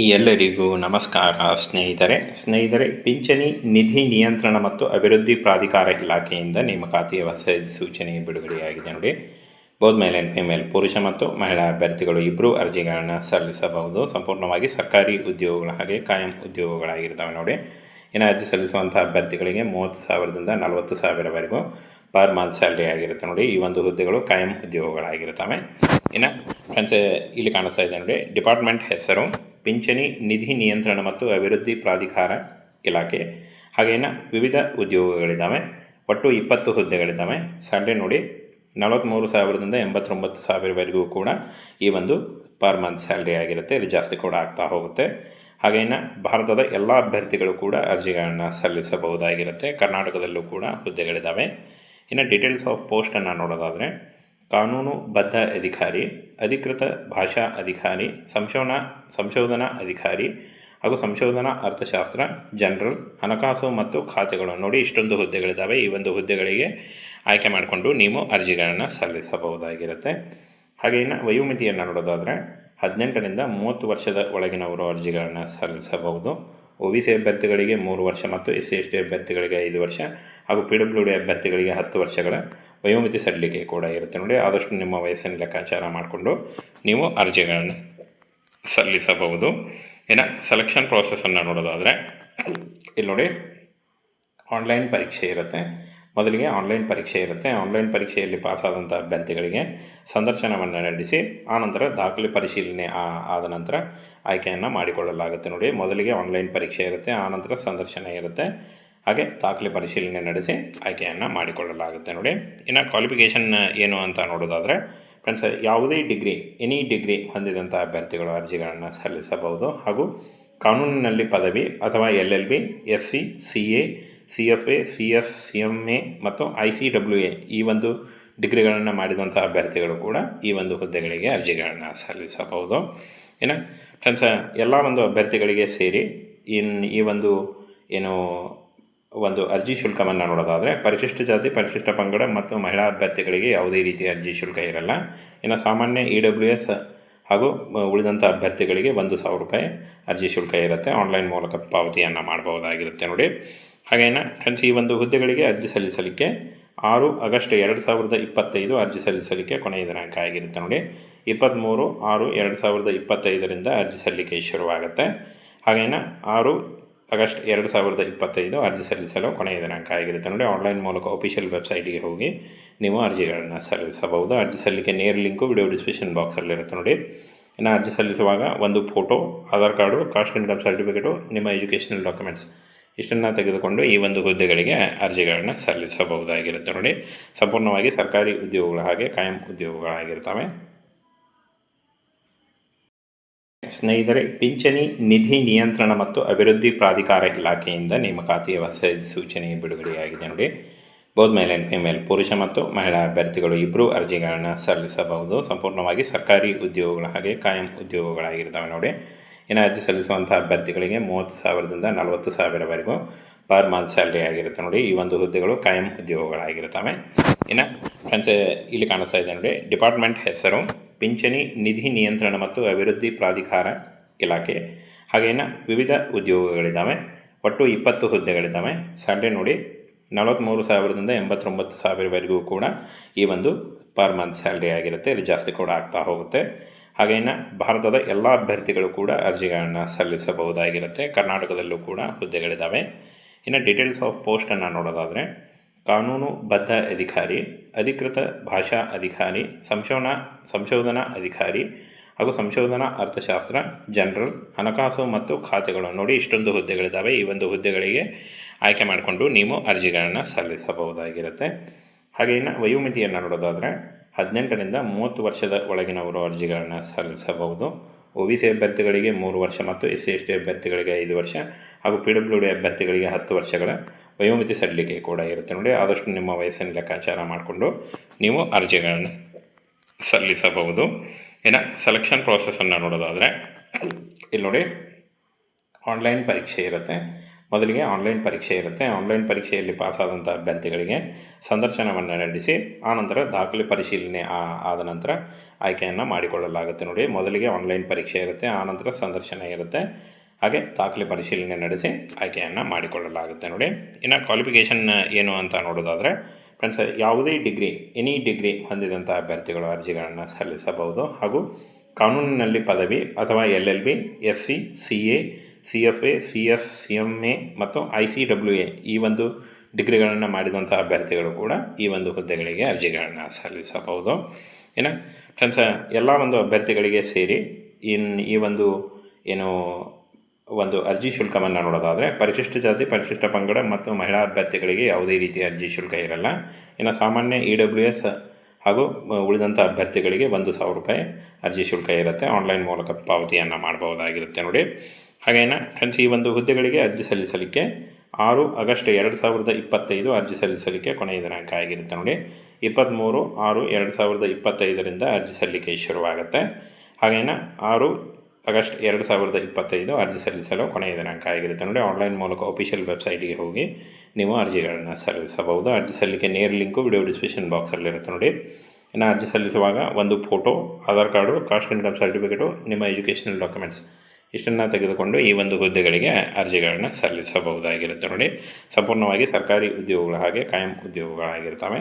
ಎಲ್ಲರಿಗೂ ನಮಸ್ಕಾರ ಸ್ನೇಹಿತರೆ ಪಿಂಚಣಿ ನಿಧಿ ನಿಯಂತ್ರಣ ಮತ್ತು ಅಭಿವೃದ್ಧಿ ಪ್ರಾಧಿಕಾರ ಇಲಾಖೆಯಿಂದ ನೇಮಕಾತಿಯ ಹೊಸ ಸೂಚನೆ ಬಿಡುಗಡೆಯಾಗಿದೆ ನೋಡಿ. ಬೋತ್ ಮೇಲ್ ಆ್ಯಂಡ್ ಫಿಮೇಲ್ ಪುರುಷ ಮತ್ತು ಮಹಿಳಾ ಅಭ್ಯರ್ಥಿಗಳು ಇಬ್ಬರು ಅರ್ಜಿಗಳನ್ನು ಸಲ್ಲಿಸಬಹುದು. ಸಂಪೂರ್ಣವಾಗಿ ಸರ್ಕಾರಿ ಉದ್ಯೋಗಗಳ ಹಾಗೆ ಕಾಯಂ ಉದ್ಯೋಗಗಳಾಗಿರ್ತವೆ ನೋಡಿ. ಇನ್ನು ಅರ್ಜಿ ಸಲ್ಲಿಸುವಂಥ ಅಭ್ಯರ್ಥಿಗಳಿಗೆ 30,000ದಿಂದ 40,000ವರೆಗೂ ಪರ್ ಮಂತ್ ಸ್ಯಾಲ್ರಿ ಆಗಿರುತ್ತೆ ನೋಡಿ. ಈ ಒಂದು ಹುದ್ದೆಗಳು ಕಾಯಂ ಉದ್ಯೋಗಗಳಾಗಿರ್ತವೆ. ಇನ್ನು ಫ್ರೆಂಡ್ಸ್, ಇಲ್ಲಿ ಕಾಣಿಸ್ತಾ ಇದೆ ನೋಡಿ, ಡಿಪಾರ್ಟ್ಮೆಂಟ್ ಹೆಸರು ಪಿಂಚಣಿ ನಿಧಿ ನಿಯಂತ್ರಣ ಮತ್ತು ಅಭಿವೃದ್ಧಿ ಪ್ರಾಧಿಕಾರ ಇಲಾಖೆ. ಹಾಗೇನ ವಿವಿಧ ಉದ್ಯೋಗಗಳಿದ್ದಾವೆ. ಒಟ್ಟು 20 ಹುದ್ದೆಗಳಿದ್ದಾವೆ. ಸ್ಯಾಲ್ರಿ ನೋಡಿ 43,000ದಿಂದ 89,000ವರೆಗೂ ಕೂಡ ಈ ಒಂದು ಪರ್ ಮಂತ್ ಸ್ಯಾಲ್ರಿ ಆಗಿರುತ್ತೆ. ಇದು ಜಾಸ್ತಿ ಕೂಡ ಆಗ್ತಾ ಹೋಗುತ್ತೆ. ಹಾಗೇನ ಭಾರತದ ಎಲ್ಲ ಅಭ್ಯರ್ಥಿಗಳು ಕೂಡ ಅರ್ಜಿಗಳನ್ನು ಸಲ್ಲಿಸಬಹುದಾಗಿರುತ್ತೆ. ಕರ್ನಾಟಕದಲ್ಲೂ ಕೂಡ ಹುದ್ದೆಗಳಿದ್ದಾವೆ. ಇನ್ನು ಡೀಟೇಲ್ಸ್ ಆಫ್ ಪೋಸ್ಟನ್ನು ನೋಡೋದಾದರೆ, ಕಾನೂನು ಬದ್ಧ ಅಧಿಕಾರಿ, ಅಧಿಕೃತ ಭಾಷಾ ಅಧಿಕಾರಿ, ಸಂಶೋಧನಾ ಅಧಿಕಾರಿ ಹಾಗೂ ಸಂಶೋಧನಾ ಅರ್ಥಶಾಸ್ತ್ರ, ಜನರಲ್, ಹಣಕಾಸು ಮತ್ತು ಖಾತೆಗಳು ನೋಡಿ. ಇಷ್ಟೊಂದು ಹುದ್ದೆಗಳಿದ್ದಾವೆ. ಈ ಒಂದು ಹುದ್ದೆಗಳಿಗೆ ಆಯ್ಕೆ ಮಾಡಿಕೊಂಡು ನೀವು ಅರ್ಜಿಗಳನ್ನು ಸಲ್ಲಿಸಬಹುದಾಗಿರುತ್ತೆ. ಹಾಗೆಯೇ ವಯೋಮಿತಿಯನ್ನು ನೋಡೋದಾದರೆ 18ರಿಂದ 30 ವರ್ಷದ ಒಳಗಿನವರು ಅರ್ಜಿಗಳನ್ನು ಸಲ್ಲಿಸಬಹುದು. OBC ಅಭ್ಯರ್ಥಿಗಳಿಗೆ 3 ವರ್ಷ ಮತ್ತು SC/ST ಅಭ್ಯರ್ಥಿಗಳಿಗೆ 5 ವರ್ಷ ಹಾಗೂ PWD ಅಭ್ಯರ್ಥಿಗಳಿಗೆ 10 ವರ್ಷಗಳ ವಯೋಮಿತಿ ಸಡಿಲಿಕೆ ಕೂಡ ಇರುತ್ತೆ ನೋಡಿ. ಆದಷ್ಟು ನಿಮ್ಮ ವಯಸ್ಸನ್ನು ಲೆಕ್ಕಾಚಾರ ಮಾಡಿಕೊಂಡು ನೀವು ಅರ್ಜಿಗಳನ್ನು ಸಲ್ಲಿಸಬಹುದು. ಇನ್ನು ಸೆಲೆಕ್ಷನ್ ಪ್ರಾಸೆಸನ್ನು ನೋಡೋದಾದರೆ, ಇಲ್ಲಿ ನೋಡಿ, ಆನ್ಲೈನ್ ಪರೀಕ್ಷೆ ಇರುತ್ತೆ. ಮೊದಲಿಗೆ ಆನ್ಲೈನ್ ಪರೀಕ್ಷೆ ಇರುತ್ತೆ. ಆನ್ಲೈನ್ ಪರೀಕ್ಷೆಯಲ್ಲಿ ಪಾಸಾದಂಥ ಅಭ್ಯರ್ಥಿಗಳಿಗೆ ಸಂದರ್ಶನವನ್ನು ನಡೆಸಿ ಆನಂತರ ದಾಖಲೆ ಪರಿಶೀಲನೆ ಆದ ನಂತರ ಆಯ್ಕೆಯನ್ನು ಮಾಡಿಕೊಳ್ಳಲಾಗುತ್ತೆ ನೋಡಿ. ಮೊದಲಿಗೆ ಆನ್ಲೈನ್ ಪರೀಕ್ಷೆ ಇರುತ್ತೆ, ಆನಂತರ ಸಂದರ್ಶನ ಇರುತ್ತೆ, ಹಾಗೆ ದಾಖಲೆ ಪರಿಶೀಲನೆ ನಡೆಸಿ ಆಯ್ಕೆಯನ್ನು ಮಾಡಿಕೊಳ್ಳಲಾಗುತ್ತೆ ನೋಡಿ. ಇನ್ನು ಕ್ವಾಲಿಫಿಕೇಷನ್ ಏನು ಅಂತ ನೋಡೋದಾದರೆ ಫ್ರೆಂಡ್ಸ್, ಯಾವುದೇ ಡಿಗ್ರಿ, ಎನಿ ಡಿಗ್ರಿ ಹೊಂದಿದಂಥ ಅಭ್ಯರ್ಥಿಗಳು ಅರ್ಜಿಗಳನ್ನು ಸಲ್ಲಿಸಬಹುದು. ಹಾಗೂ ಕಾನೂನಿನಲ್ಲಿ ಪದವಿ ಅಥವಾ LLB, SC, CA, CFA, CS, CMA ಮತ್ತು ICWA ಈ ಒಂದು ಡಿಗ್ರಿಗಳನ್ನು ಮಾಡಿದಂಥ ಅಭ್ಯರ್ಥಿಗಳು ಕೂಡ ಈ ಒಂದು ಹುದ್ದೆಗಳಿಗೆ ಅರ್ಜಿಗಳನ್ನು ಸಲ್ಲಿಸಬಹುದು. ಇನ್ನು ಫ್ರೆಂಡ್ಸ್, ಎಲ್ಲ ಒಂದು ಅಭ್ಯರ್ಥಿಗಳಿಗೆ ಸೇರಿ ಈ ಒಂದು ಅರ್ಜಿ ಶುಲ್ಕವನ್ನು ನೋಡೋದಾದರೆ, ಪರಿಶಿಷ್ಟ ಜಾತಿ, ಪರಿಶಿಷ್ಟ ಪಂಗಡ ಮತ್ತು ಮಹಿಳಾ ಅಭ್ಯರ್ಥಿಗಳಿಗೆ ಯಾವುದೇ ರೀತಿಯ ಅರ್ಜಿ ಶುಲ್ಕ ಇರಲ್ಲ. ಇನ್ನು ಸಾಮಾನ್ಯ EWS ಹಾಗೂ ಉಳಿದಂಥ ಅಭ್ಯರ್ಥಿಗಳಿಗೆ 1,000 ರೂಪಾಯಿ ಅರ್ಜಿ ಶುಲ್ಕ ಇರುತ್ತೆ. ಆನ್ಲೈನ್ ಮೂಲಕ ಪಾವತಿಯನ್ನು ಮಾಡಬಹುದಾಗಿರುತ್ತೆ ನೋಡಿ. ಹಾಗೇನ ಫ್ರೆಂಡ್ಸ್, ಈ ಒಂದು ಹುದ್ದೆಗಳಿಗೆ ಅರ್ಜಿ ಸಲ್ಲಿಸಲಿಕ್ಕೆ 6 ಆಗಸ್ಟ್ 2025 ಅರ್ಜಿ ಸಲ್ಲಿಸಲಿಕ್ಕೆ ಕೊನೆಯ ದಿನಾಂಕ ಆಗಿರುತ್ತೆ ನೋಡಿ. 23/6/2025 ಅರ್ಜಿ ಸಲ್ಲಿಕೆ ಶುರುವಾಗುತ್ತೆ. ಹಾಗೇನ 6 ಆಗಸ್ಟ್ 2025 ಅರ್ಜಿ ಸಲ್ಲಿಸಲು ಕೊನೆಯ ದಿನಾಂಕ ಆಗಿರುತ್ತೆ ನೋಡಿ. ಆನ್ಲೈನ್ ಮೂಲಕ ಅಫಿಷಿಯಲ್ ವೆಬ್ಸೈಟಿಗೆ ಹೋಗಿ ನೀವು ಅರ್ಜಿಗಳನ್ನು ಸಲ್ಲಿಸಬಹುದು. ಅರ್ಜಿ ಸಲ್ಲಿಕೆ ನೇರ ಲಿಂಕು ವಿಡಿಯೋ ಡಿಸ್ಕ್ರಿಪ್ಷನ್ ಬಾಕ್ಸಲ್ಲಿರುತ್ತೆ ನೋಡಿ. ಇನ್ನು ಅರ್ಜಿ ಸಲ್ಲಿಸುವಾಗ ಒಂದು photo, Aadhaar card, caste income certificate, ನಿಮ್ಮ ಎಜುಕೇಷನಲ್ ಡಾಕ್ಯುಮೆಂಟ್ಸ್ ಇಷ್ಟನ್ನು ತೆಗೆದುಕೊಂಡು ಈ ಒಂದು ಹುದ್ದೆಗಳಿಗೆ ಅರ್ಜಿಗಳನ್ನು ಸಲ್ಲಿಸಬಹುದಾಗಿರುತ್ತೆ ನೋಡಿ. ಸಂಪೂರ್ಣವಾಗಿ ಸರ್ಕಾರಿ ಉದ್ಯೋಗಗಳ ಹಾಗೆ ಕಾಯಂ ಉದ್ಯೋಗಗಳಾಗಿರ್ತವೆ. ಸ್ನೇಹಿತರೆ, ಪಿಂಚಣಿ ನಿಧಿ ನಿಯಂತ್ರಣ ಮತ್ತು ಅಭಿವೃದ್ಧಿ ಪ್ರಾಧಿಕಾರ ಇಲಾಖೆಯಿಂದ ನೇಮಕಾತಿಯ ಹೊಸ ಸೂಚನೆ ಬಿಡುಗಡೆಯಾಗಿದೆ ನೋಡಿ. ಬೋತ್ ಮೇಲ್ ಆ್ಯಂಡ್ ಫಿಮೇಲ್ ಪುರುಷ ಮತ್ತು ಮಹಿಳಾ ಅಭ್ಯರ್ಥಿಗಳು ಇಬ್ಬರು ಅರ್ಜಿಗಳನ್ನು ಸಲ್ಲಿಸಬಹುದು. ಸಂಪೂರ್ಣವಾಗಿ ಸರ್ಕಾರಿ ಉದ್ಯೋಗಗಳ ಹಾಗೆ ಕಾಯಂ ಉದ್ಯೋಗಗಳಾಗಿರ್ತವೆ ನೋಡಿ. ಇನ್ನು ಅರ್ಜಿ ಸಲ್ಲಿಸುವಂಥ ಅಭ್ಯರ್ಥಿಗಳಿಗೆ 30,000ದಿಂದ 40,000ವರೆಗೂ ಪರ್ ಮಂತ್ ಸ್ಯಾಲ್ರಿ ಆಗಿರುತ್ತೆ ನೋಡಿ. ಈ ಒಂದು ಹುದ್ದೆಗಳು ಕಾಯಂ ಉದ್ಯೋಗಗಳಾಗಿರ್ತವೆ. ಇನ್ನು ಫ್ರೆಂಡ್ಸ್, ಇಲ್ಲಿ ಕಾಣಿಸ್ತಾ ಇದೆ ನೋಡಿ, ಡಿಪಾರ್ಟ್ಮೆಂಟ್ ಹೆಸರು ಪಿಂಚಣಿ ನಿಧಿ ನಿಯಂತ್ರಣ ಮತ್ತು ಅಭಿವೃದ್ಧಿ ಪ್ರಾಧಿಕಾರ ಇಲಾಖೆ. ಹಾಗೇನ ವಿವಿಧ ಉದ್ಯೋಗಗಳಿದ್ದಾವೆ. ಒಟ್ಟು 20 ಹುದ್ದೆಗಳಿದ್ದಾವೆ. ಸ್ಯಾಲ್ರಿ ನೋಡಿ 43,000ದಿಂದ 89,000ವರೆಗೂ ಕೂಡ ಈ ಒಂದು ಪರ್ ಮಂತ್ ಸ್ಯಾಲ್ರಿ ಆಗಿರುತ್ತೆ. ಇದು ಜಾಸ್ತಿ ಕೂಡ ಆಗ್ತಾ ಹೋಗುತ್ತೆ. ಹಾಗೇನ ಭಾರತದ ಎಲ್ಲ ಅಭ್ಯರ್ಥಿಗಳು ಕೂಡ ಅರ್ಜಿಗಳನ್ನು ಸಲ್ಲಿಸಬಹುದಾಗಿರುತ್ತೆ. ಕರ್ನಾಟಕದಲ್ಲೂ ಕೂಡ ಹುದ್ದೆಗಳಿದ್ದಾವೆ. ಇನ್ನು ಡೀಟೇಲ್ಸ್ ಆಫ್ ಪೋಸ್ಟನ್ನು ನೋಡೋದಾದರೆ, ಕಾನೂನು ಬದ್ಧ ಅಧಿಕಾರಿ, ಅಧಿಕೃತ ಭಾಷಾ ಅಧಿಕಾರಿ, ಸಂಶೋಧನಾ ಅಧಿಕಾರಿ ಹಾಗೂ ಸಂಶೋಧನಾ ಅರ್ಥಶಾಸ್ತ್ರ, ಜನರಲ್, ಹಣಕಾಸು ಮತ್ತು ಖಾತೆಗಳು ನೋಡಿ. ಇಷ್ಟೊಂದು ಹುದ್ದೆಗಳಿದ್ದಾವೆ. ಈ ಒಂದು ಹುದ್ದೆಗಳಿಗೆ ಆಯ್ಕೆ ಮಾಡಿಕೊಂಡು ನೀವು ಅರ್ಜಿಗಳನ್ನು ಸಲ್ಲಿಸಬಹುದಾಗಿರುತ್ತೆ. ಹಾಗೆಯೇ ವಯೋಮಿತಿಯನ್ನು ನೋಡೋದಾದರೆ 18ರಿಂದ 30 ವರ್ಷದ ಒಳಗಿನವರು ಅರ್ಜಿಗಳನ್ನು ಸಲ್ಲಿಸಬಹುದು. OBC ಅಭ್ಯರ್ಥಿಗಳಿಗೆ 3 ವರ್ಷ ಮತ್ತು SC/ST ಅಭ್ಯರ್ಥಿಗಳಿಗೆ 5 ವರ್ಷ ಹಾಗೂ PWD ಅಭ್ಯರ್ಥಿಗಳಿಗೆ 10 ವರ್ಷಗಳ ವಯೋಮಿತಿ ಸಡಿಲಿಕೆ ಕೂಡ ಇರುತ್ತೆ ನೋಡಿ. ಆದಷ್ಟು ನಿಮ್ಮ ವಯಸ್ಸನ್ನು ಲೆಕ್ಕಾಚಾರ ಮಾಡಿಕೊಂಡು ನೀವು ಅರ್ಜಿಗಳನ್ನು ಸಲ್ಲಿಸಬಹುದು. ಇನ್ನು ಸೆಲೆಕ್ಷನ್ ಪ್ರಾಸೆಸನ್ನು ನೋಡೋದಾದರೆ, ಇಲ್ಲಿ ನೋಡಿ, ಆನ್ಲೈನ್ ಪರೀಕ್ಷೆ ಇರುತ್ತೆ. ಮೊದಲಿಗೆ ಆನ್ಲೈನ್ ಪರೀಕ್ಷೆ ಇರುತ್ತೆ. ಆನ್ಲೈನ್ ಪರೀಕ್ಷೆಯಲ್ಲಿ ಪಾಸಾದಂಥ ಅಭ್ಯರ್ಥಿಗಳಿಗೆ ಸಂದರ್ಶನವನ್ನು ನಡೆಸಿ ಆನಂತರ ದಾಖಲೆ ಪರಿಶೀಲನೆ ಆದ ನಂತರ ಆಯ್ಕೆಯನ್ನು ಮಾಡಿಕೊಳ್ಳಲಾಗುತ್ತೆ ನೋಡಿ. ಮೊದಲಿಗೆ ಆನ್ಲೈನ್ ಪರೀಕ್ಷೆ ಇರುತ್ತೆ, ಆನಂತರ ಸಂದರ್ಶನ ಇರುತ್ತೆ, ಹಾಗೆ ದಾಖಲೆ ಪರಿಶೀಲನೆ ನಡೆಸಿ ಆಯ್ಕೆಯನ್ನು ಮಾಡಿಕೊಳ್ಳಲಾಗುತ್ತೆ ನೋಡಿ. ಇನ್ನು ಕ್ವಾಲಿಫಿಕೇಷನ್ ಏನು ಅಂತ ನೋಡೋದಾದರೆ ಫ್ರೆಂಡ್ಸ್, ಯಾವುದೇ ಡಿಗ್ರಿ, ಎನಿ ಡಿಗ್ರಿ ಹೊಂದಿದಂಥ ಅಭ್ಯರ್ಥಿಗಳು ಅರ್ಜಿಗಳನ್ನು ಸಲ್ಲಿಸಬಹುದು. ಹಾಗೂ ಕಾನೂನಿನಲ್ಲಿ ಪದವಿ ಅಥವಾ LLB, SC, CA, CFA, CS, CMA ಮತ್ತು ICWA ಈ ಒಂದು ಡಿಗ್ರಿಗಳನ್ನು ಮಾಡಿದಂಥ ಅಭ್ಯರ್ಥಿಗಳು ಕೂಡ ಈ ಒಂದು ಹುದ್ದೆಗಳಿಗೆ ಅರ್ಜಿಗಳನ್ನು ಸಲ್ಲಿಸಬಹುದು. ಇನ್ನು ಫ್ರೆಂಡ್ಸ್, ಎಲ್ಲ ಒಂದು ಅಭ್ಯರ್ಥಿಗಳಿಗೆ ಸೇರಿ ಈ ಒಂದು ಅರ್ಜಿ ಶುಲ್ಕವನ್ನು ನೋಡೋದಾದರೆ ಪರಿಶಿಷ್ಟ ಜಾತಿ, ಪರಿಶಿಷ್ಟ ಪಂಗಡ ಮತ್ತು ಮಹಿಳಾ ಅಭ್ಯರ್ಥಿಗಳಿಗೆ ಯಾವುದೇ ರೀತಿಯ ಅರ್ಜಿ ಶುಲ್ಕ ಇರಲ್ಲ. ಇನ್ನು ಸಾಮಾನ್ಯ EWS ಹಾಗೂ ಉಳಿದಂಥ ಅಭ್ಯರ್ಥಿಗಳಿಗೆ 1,000 ರೂಪಾಯಿ ಅರ್ಜಿ ಶುಲ್ಕ ಇರುತ್ತೆ. ಆನ್ಲೈನ್ ಮೂಲಕ ಪಾವತಿಯನ್ನು ಮಾಡಬಹುದಾಗಿರುತ್ತೆ ನೋಡಿ. ಹಾಗೇನ ಫ್ರೆಂಡ್ಸ್, ಈ ಒಂದು ಹುದ್ದೆಗಳಿಗೆ ಅರ್ಜಿ ಸಲ್ಲಿಸಲಿಕ್ಕೆ 6 ಆಗಸ್ಟ್ 2025 ಅರ್ಜಿ ಸಲ್ಲಿಸಲಿಕ್ಕೆ ಕೊನೆಯ ದಿನಾಂಕ ಆಗಿರುತ್ತೆ ನೋಡಿ. 23/6/2025 ಅರ್ಜಿ ಸಲ್ಲಿಕೆ ಶುರುವಾಗುತ್ತೆ. ಹಾಗೇನ 6 ಆಗಸ್ಟ್ 2025 ಅರ್ಜಿ ಸಲ್ಲಿಸಲು ಕೊನೆಯ ದಿನಾಂಕ ಆಗಿರುತ್ತೆ ನೋಡಿ. ಆನ್ಲೈನ್ ಮೂಲಕ ಅಫಿಷಿಯಲ್ ವೆಬ್ಸೈಟಿಗೆ ಹೋಗಿ ನೀವು ಅರ್ಜಿಗಳನ್ನು ಸಲ್ಲಿಸಬಹುದು. ಅರ್ಜಿ ಸಲ್ಲಿಕೆ ನೇರ ಲಿಂಕು ವಿಡಿಯೋ ಡಿಸ್ಕ್ರಿಪ್ಷನ್ ಬಾಕ್ಸಲ್ಲಿರುತ್ತೆ ನೋಡಿ. ಇನ್ನು ಅರ್ಜಿ ಸಲ್ಲಿಸುವಾಗ ಒಂದು photo, Aadhaar card, caste income certificate, ನಿಮ್ಮ ಎಜುಕೇಷನಲ್ ಡಾಕ್ಯುಮೆಂಟ್ಸ್ ಇಷ್ಟನ್ನು ತೆಗೆದುಕೊಂಡು ಈ ಒಂದು ಹುದ್ದೆಗಳಿಗೆ ಅರ್ಜಿಗಳನ್ನು ಸಲ್ಲಿಸಬಹುದಾಗಿರುತ್ತೆ ನೋಡಿ. ಸಂಪೂರ್ಣವಾಗಿ ಸರ್ಕಾರಿ ಉದ್ಯೋಗಗಳ ಹಾಗೆ ಕಾಯಂ ಉದ್ಯೋಗಗಳಾಗಿರ್ತವೆ.